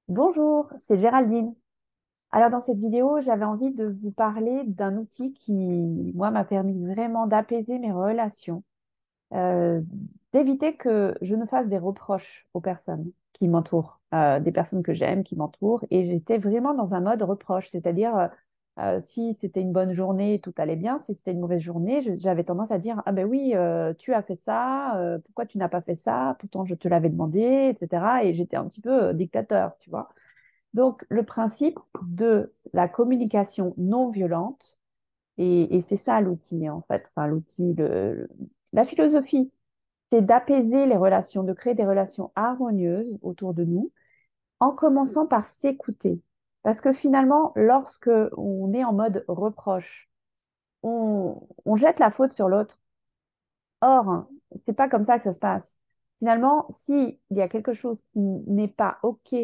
Bonjour, c'est Géraldine. Alors dans cette vidéo, j'avais envie de vous parler d'un outil qui, moi, m'a permis vraiment d'apaiser mes relations, euh, d'éviter que je ne fasse des reproches aux personnes qui m'entourent, des personnes que j'aime, qui m'entourent. Et j'étais vraiment dans un mode reproche, c'est-à-dire si c'était une bonne journée, tout allait bien. Si c'était une mauvaise journée, j'avais tendance à dire, ah ben oui, tu as fait ça, pourquoi tu n'as pas fait ça? Pourtant, je te l'avais demandé, etc. Et j'étais un petit peu dictateur, tu vois. Donc, le principe de la communication non violente, et c'est ça l'outil en fait, enfin l'outil, la philosophie, c'est d'apaiser les relations, de créer des relations harmonieuses autour de nous, en commençant par s'écouter. Parce que finalement, lorsque on est en mode reproche, on jette la faute sur l'autre. Or, c'est pas comme ça que ça se passe. Finalement, s'il y a quelque chose qui n'est pas OK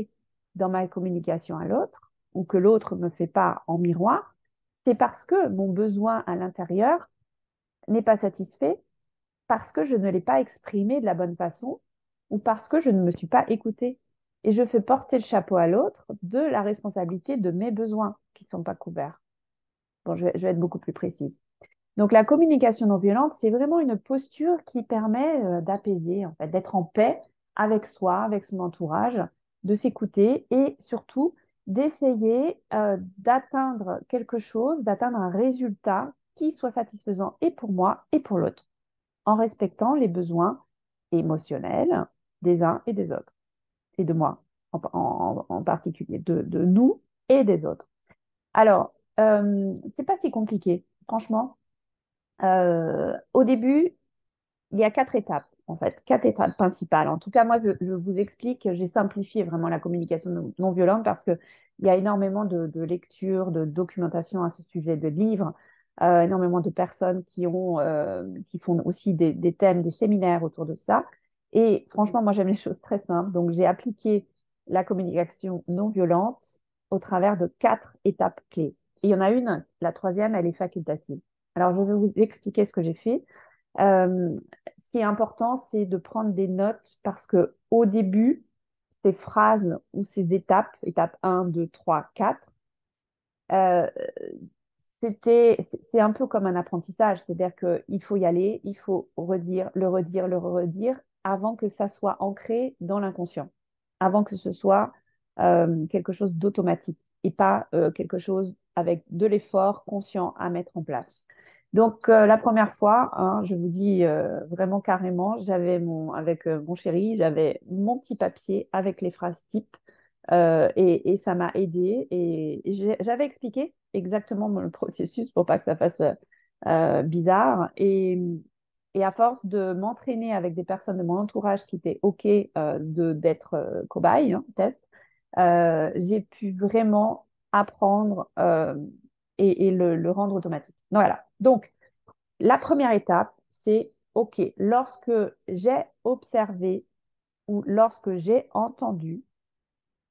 dans ma communication à l'autre, ou que l'autre ne me fait pas en miroir, c'est parce que mon besoin à l'intérieur n'est pas satisfait, parce que je ne l'ai pas exprimé de la bonne façon, ou parce que je ne me suis pas écoutée. Et je fais porter le chapeau à l'autre de la responsabilité de mes besoins qui ne sont pas couverts. Bon, je vais être beaucoup plus précise. Donc, la communication non violente, c'est vraiment une posture qui permet d'apaiser, en fait, d'être en paix avec soi, avec son entourage, de s'écouter et surtout d'essayer d'atteindre quelque chose, d'atteindre un résultat qui soit satisfaisant et pour moi et pour l'autre, en respectant les besoins émotionnels des uns et des autres, et de moi en particulier, de nous et des autres. Alors, c'est pas si compliqué, franchement. Au début, il y a quatre étapes, en fait, quatre étapes principales. En tout cas, moi, je vous explique, j'ai simplifié vraiment la communication non violente parce qu'il y a énormément de lectures, de documentation à ce sujet, de livres, énormément de personnes qui font aussi des thèmes, des séminaires autour de ça. Et franchement, moi, j'aime les choses très simples. Donc, j'ai appliqué la communication non violente au travers de quatre étapes clés. Et il y en a une, la troisième, elle est facultative. Alors, je vais vous expliquer ce que j'ai fait. Euh, Ce qui est important, c'est de prendre des notes parce que au début, ces phrases ou ces étapes, étape 1, 2, 3, 4, euh, c'est un peu comme un apprentissage, c'est-à-dire qu'il faut y aller, il faut redire, le redire avant que ça soit ancré dans l'inconscient, avant que ce soit quelque chose d'automatique et pas quelque chose avec de l'effort conscient à mettre en place. Donc, la première fois, hein, je vous dis vraiment carrément, avec mon chéri, j'avais mon petit papier avec les phrases types et ça m'a aidé. Et j'avais expliqué exactement le processus pour pas que ça fasse bizarre. Et à force de m'entraîner avec des personnes de mon entourage qui étaient OK d'être cobaye, hein, test, j'ai pu vraiment apprendre et le rendre automatique. Voilà. Donc, la première étape, c'est OK, lorsque j'ai observé ou lorsque j'ai entendu,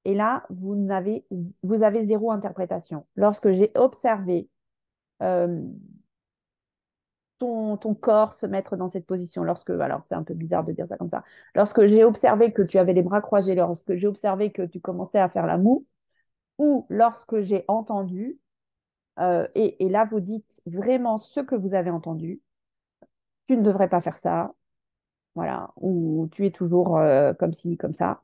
et là, vous avez zéro interprétation. Lorsque j'ai observé euh, ton corps se mettre dans cette position, alors c'est un peu bizarre de dire ça comme ça, lorsque j'ai observé que tu avais les bras croisés, lorsque j'ai observé que tu commençais à faire la moue, ou lorsque j'ai entendu, et là vous dites vraiment ce que vous avez entendu, tu ne devrais pas faire ça, voilà, ou tu es toujours comme ci, comme ça.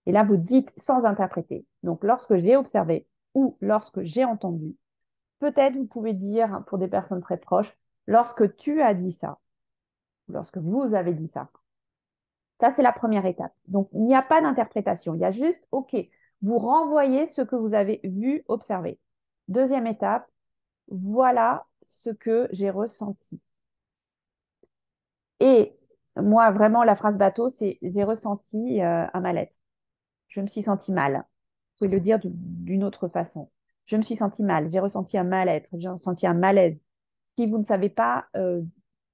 Et là, vous dites sans interpréter. Donc, lorsque j'ai observé ou lorsque j'ai entendu, peut-être vous pouvez dire pour des personnes très proches, lorsque tu as dit ça, lorsque vous avez dit ça. Ça, c'est la première étape. Donc, il n'y a pas d'interprétation. Il y a juste, OK, vous renvoyez ce que vous avez vu, observé. Deuxième étape, voilà ce que j'ai ressenti. Et moi, vraiment, la phrase bateau, c'est j'ai ressenti un mal-être. Je me suis sentie mal. Vous pouvez le dire d'une autre façon. Je me suis sentie mal, j'ai ressenti un mal-être, j'ai ressenti un malaise. Si vous ne savez pas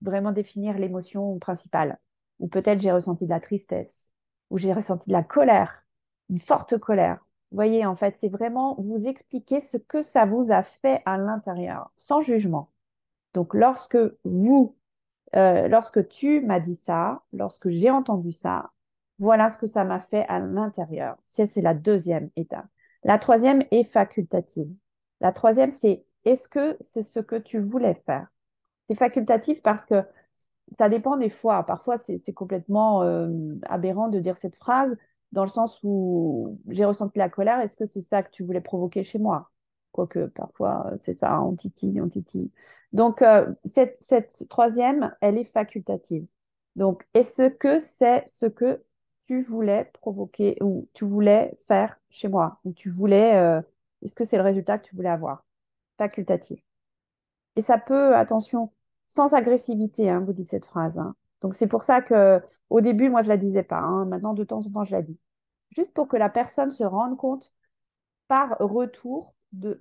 vraiment définir l'émotion principale, ou peut-être j'ai ressenti de la tristesse, ou j'ai ressenti de la colère, une forte colère. Vous voyez, en fait, c'est vraiment vous expliquer ce que ça vous a fait à l'intérieur, sans jugement. Donc, lorsque tu m'as dit ça, lorsque j'ai entendu ça, Voilà ce que ça m'a fait à l'intérieur. C'est la deuxième étape. La troisième est facultative. La troisième, c'est est-ce que c'est ce que tu voulais faire? C'est facultatif parce que ça dépend des fois. Parfois, c'est complètement aberrant de dire cette phrase dans le sens où j'ai ressenti la colère. Est-ce que c'est ça que tu voulais provoquer chez moi? Quoique, parfois, c'est ça, on titille, on titille. Donc, cette troisième, elle est facultative. Donc, est-ce que c'est ce que tu voulais provoquer ou tu voulais faire chez moi? Ou tu voulais, est-ce que c'est le résultat que tu voulais avoir? Facultatif. Et ça peut, attention, sans agressivité, hein, vous dites cette phrase. Hein. Donc c'est pour ça que au début, moi, je la disais pas. Hein. Maintenant, de temps en temps, je la dis. Juste pour que la personne se rende compte par retour,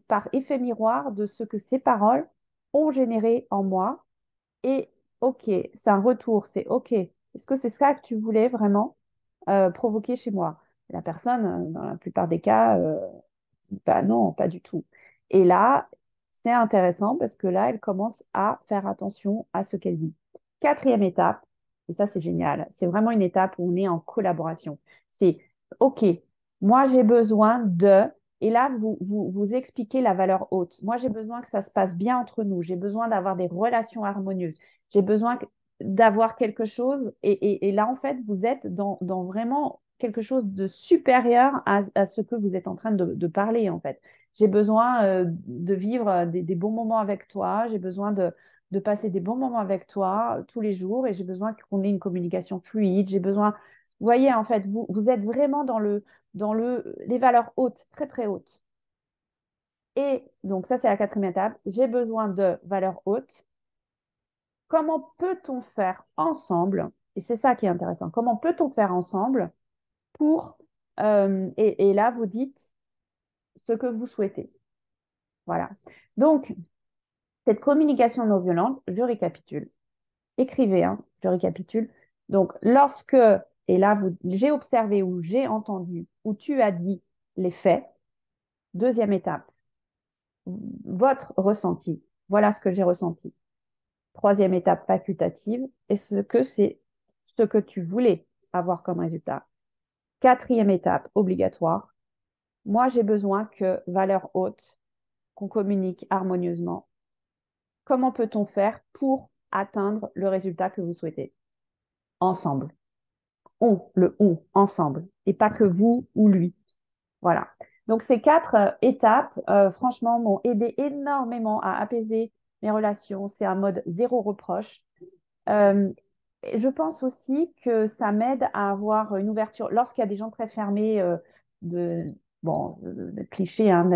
par effet miroir de ce que ces paroles ont généré en moi. Et OK, c'est un retour, c'est OK. Est-ce que c'est ça que tu voulais vraiment provoquer chez moi? La personne, dans la plupart des cas, bah non, pas du tout. Et là, c'est intéressant parce que là, elle commence à faire attention à ce qu'elle dit. Quatrième étape, et ça c'est génial, c'est vraiment une étape où on est en collaboration. C'est OK, moi j'ai besoin de, et là vous expliquez la valeur haute. Moi j'ai besoin que ça se passe bien entre nous, j'ai besoin d'avoir des relations harmonieuses, j'ai besoin d'avoir quelque chose, et là en fait vous êtes dans vraiment quelque chose de supérieur à ce que vous êtes en train de parler, en fait. J'ai besoin de vivre des bons moments avec toi, j'ai besoin de passer des bons moments avec toi tous les jours et j'ai besoin qu'on ait une communication fluide, j'ai besoin... Vous voyez, en fait, vous êtes vraiment les valeurs hautes, très, très hautes. Et donc, ça, c'est la quatrième étape. J'ai besoin de valeurs hautes. Comment peut-on faire ensemble, et c'est ça qui est intéressant, comment peut-on faire ensemble pour, et là, vous dites ce que vous souhaitez. Voilà. Donc, cette communication non violente, je récapitule. Écrivez, hein, je récapitule. Donc, lorsque, et là, j'ai observé ou j'ai entendu ou tu as dit les faits, deuxième étape, votre ressenti. Voilà ce que j'ai ressenti. Troisième étape facultative, est-ce que c'est ce que tu voulais avoir comme résultat? Quatrième étape obligatoire, moi j'ai besoin que valeur haute, qu'on communique harmonieusement. Comment peut-on faire pour atteindre le résultat que vous souhaitez? Ensemble. On, ensemble. Et pas que vous ou lui. Voilà. Donc ces quatre étapes, franchement, m'ont aidé énormément à apaiser mes relations. C'est un mode zéro reproche. Euh, et je pense aussi que ça m'aide à avoir une ouverture. Lorsqu'il y a des gens très fermés, de, bon, de clichés hein, de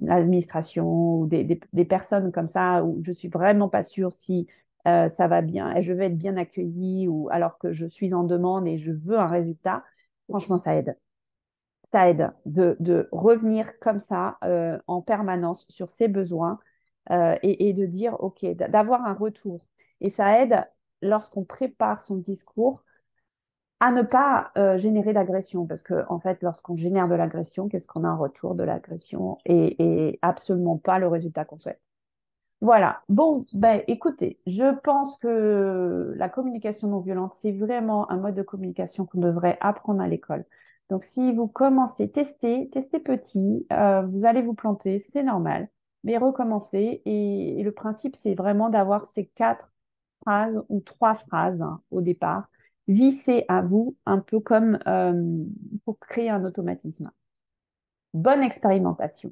l'administration ou des personnes comme ça où je suis vraiment pas sûre si ça va bien et je vais être bien accueillie ou alors que je suis en demande et je veux un résultat. Franchement, ça aide. Ça aide de revenir comme ça en permanence sur ses besoins et de dire, OK, d'avoir un retour. Et ça aide lorsqu'on prépare son discours à ne pas générer d'agression. Parce que, en fait, lorsqu'on génère de l'agression, qu'est-ce qu'on a en retour de l'agression et absolument pas le résultat qu'on souhaite. Voilà. Bon, ben, écoutez, je pense que la communication non violente, c'est vraiment un mode de communication qu'on devrait apprendre à l'école. Donc, si vous commencez, testez petit, vous allez vous planter, c'est normal, mais recommencez. Et le principe, c'est vraiment d'avoir ces quatre phrases ou trois phrases hein, au départ, vissées à vous, un peu comme pour créer un automatisme. Bonne expérimentation.